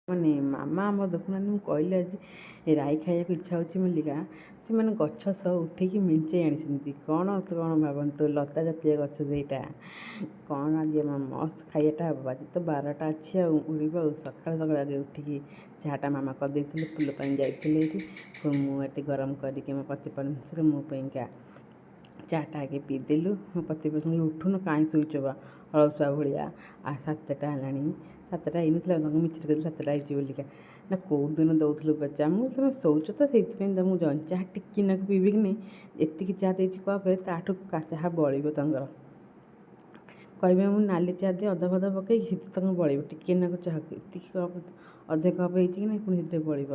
ମାନେ ମାମା ଆମର ଦେଖୁନାହାନ୍ତି ମୁଁ କହିଲି ଆଜି ରାଇ ଖାଇବାକୁ ଇଚ୍ଛା ହେଉଛି ବୋଲିକା ସେମାନେ ଗଛ ସହ ଉଠେଇକି ମେଞ୍ଚେଇ ଆଣିଛନ୍ତି। କ'ଣ ଭାବନ୍ତୁ ଲତା ଜାତୀୟ ଗଛ ସେଇଟା କ'ଣ ଆଜି ଆମ ମସ୍ତ ଖାଇବାଟା ହେବ। ଆଜି ତ 12ଟା ଅଛି ଆଉ ଉଡ଼ିବ ଆଉ। ସକାଳୁ ଆଗେ ଉଠିକି ଚାହାଟା ମାମା କରିଦେଇଥିଲେ, ଫୁଲ ପାଇଁ ଯାଇଥିଲେ ଏଠି। ପୁଣି ମୁଁ ଏଠି ଗରମ କରିକି ମୋ ପତି ପରମେଶ୍ୱର ମୋ ପାଇଁକା ଚାହାଟା ଆଗେ ପିଇଦେଲୁ। ମୋ ପତି ପରମେଶ୍ୱର ଉଠୁନ କାହିଁ ଶୋଇଛ ବା ଅଳସୁଆ ଭଳିଆ। 7ଟା ହେଲାଣି, 7ଟା ହେଇନଥିଲା ତାଙ୍କୁ ମିଛରେ କହିଥିଲି 7ଟା ହେଇଛି ବୋଲିକା। ନା କେଉଁ ଦିନ ଦେଉଥିଲୁ ଚା, ମୁଁ ତୁମେ ଶୋଉଛ ତ ସେଇଥିପାଇଁ ତୁମକୁ ଜଣ ଚାହା ଟିକି ନାକୁ ପିଇବି କି ନାହିଁ। ଏତିକି ଚାହା ଦେଇଛି କପରେ ତାଠୁ ଚାହା ବଳିବ ତାଙ୍କର। କହିବେ ମୁଁ ନାଲି ଚାହା ଦିଏ ଅଧା ଫଧା ପକେଇକି ତାଙ୍କୁ ବଳିବ ଟିକେ ନାକୁ ଚାହାକୁ ଏତିକି କପ୍ ଅଧେ କପ୍ ହେଇଛି କି ନାହିଁ ପୁଣି ସେଥିରେ ବଳିବ।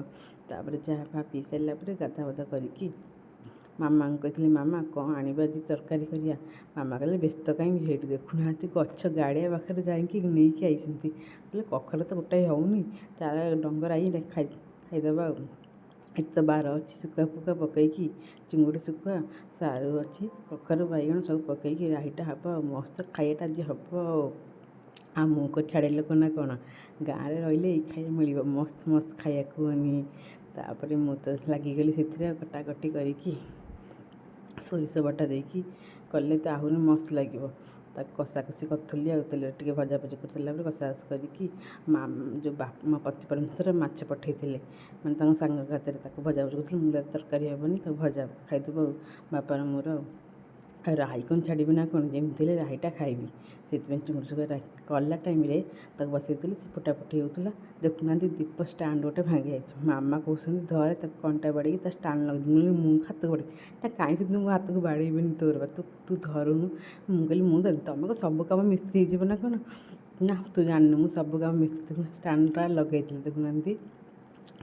ତାପରେ ଚାହା ଫା ପିଇ ସାରିଲା ପରେ ଗାଧା ଫଧା କରିକି ମାମାଙ୍କୁ କହିଥିଲି ମାମା କ'ଣ ଆଣିବା ଆଜି ତରକାରୀ କରିବା। ମାମା କହିଲେ ବ୍ୟସ୍ତ କାହିଁକି, ସେଇଠି ଦେଖୁନାହାନ୍ତି ଗଛ ଗାଡ଼ିଆ ପାଖରେ ଯାଇକି ନେଇକି ଆଇଛନ୍ତି। କହିଲେ କଖାରୁ ତ ଗୋଟାଏ ହେଉନି, ଚାଲ ଡଙ୍ଗର ଆଇ ଖାଇଦେବା ଆଉ। ଏଠି ତ ବାର ଅଛି ଶୁଖୁଆ ଫୁକା ପକେଇକି, ଚିଙ୍ଗୁଡ଼ି ଶୁଖୁଆ, ସାରୁ ଅଛି, କଖାରୁ ବାଇଗଣ ସବୁ ପକେଇକି ରାଇଟା ହେବ ଆଉ। ମସ୍ତ ଖାଇବାଟା ଆଜି ହେବ ଆଉ ମୁଁ ଛାଡ଼ିଆ ଲୋକ ନା କ'ଣ, ଗାଁରେ ରହିଲେ ଏଇ ଖାଇବା ମିଳିବ ମସ୍ତ ଖାଇବାକୁ ଆନି। ତାପରେ ମୁଁ ତ ଲାଗିଗଲି ସେଥିରେ ଆଉ କଟାକଟି କରିକି ସୋରିଷ ବଟା ଦେଇକି କଲେ ତ ଆହୁରି ମସ୍ତ ଲାଗିବ। ତାକୁ କଷାକଷି କରୁଥିଲି ଆଉ ତେଲରେ ଟିକେ ଭଜାଭଜି କରିସାରିଲା ପରେ କଷାକଷି କରିକି ମୋ ପତି ପରମେଶ୍ୱର ମାଛ ପଠାଇଥିଲେ, ମାନେ ତାଙ୍କ ସାଙ୍ଗ ହାତରେ ତାକୁ ଭଜାଭଜି କରୁଥିଲି। ମୁଁ ତରକାରୀ ହେବନି ତାକୁ ଭଜା ଖାଇଦେବୁ ଆଉ ବାପାର ମୋର ଆଉ ରାଇ କ'ଣ ଛାଡ଼ିବି ନା କ'ଣ, ଯେମିତି ହେଲେ ରାଇଟା ଖାଇବି। ସେଥିପାଇଁ ଚୁଙ୍ଗୁଡ଼ି ଶୁଖୁଆ କଲା ଟାଇମ୍ରେ ତାକୁ ବସାଇଥିଲି, ସେ ଫୁଟାଫୁଟି ହେଉଥିଲା। ଦେଖୁନାହାନ୍ତି ଦୀପ ଷ୍ଟାଣ୍ଡ ଗୋଟେ ଭାଙ୍ଗି ଯାଇଛି। ମାମା କହୁଛନ୍ତି ଧରେ ତାକୁ କଣ୍ଟା ବାଡ଼େଇକି ତା ଷ୍ଟାଣ୍ଡ ଲଗେଇ। ମୁଁ ହାତକୁ ବାଡ଼େଇ ନା କାହିଁ ସେଦିନ ମୁଁ ହାତକୁ ବାଡ଼େଇବିନି ତୋର ବା ତୁ ଧରୁନୁ। ମୁଁ କହିଲି ମୁଁ ଧରିନି, ତୁମେ କ'ଣ ସବୁ କାମ ମିସ୍ତ୍ରୀ ହେଇଯିବ ନା କ'ଣ। ନା ତୁ ଜାଣିନୁ ମୁଁ ସବୁ କାମ ମିସ୍ତ୍ରୀ। ଷ୍ଟାଣ୍ଡଟା ଲଗାଇଥିଲି ଦେଖୁନାହାନ୍ତି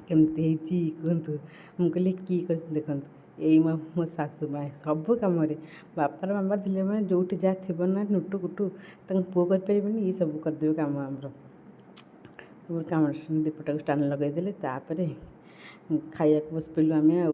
କେମିତି ହେଇଛି କୁହନ୍ତୁ। ମୁଁ କହିଲି କି କରିଛି ଦେଖନ୍ତୁ, ଏଇ ମୋ ଶାଶୁ ମା ସବୁ କାମରେ ବାପାର ମାମାର ଥିଲେ ମାନେ ଯେଉଁଠି ଯାହା ଥିବ ନା ନୁଟୁ କୁଟୁ ତାଙ୍କ ପୁଅ କରିପାରିବନି, ଇଏ ସବୁ କରିଦେବେ କାମ ଆମର। ସବୁ କାମ ଦୀପଟାକୁ ଷ୍ଟାଣ୍ଡ ଲଗାଇଦେଲେ, ତାପରେ ଖାଇବାକୁ ବସି ପଡ଼ିଲୁ ଆମେ ଆଉ।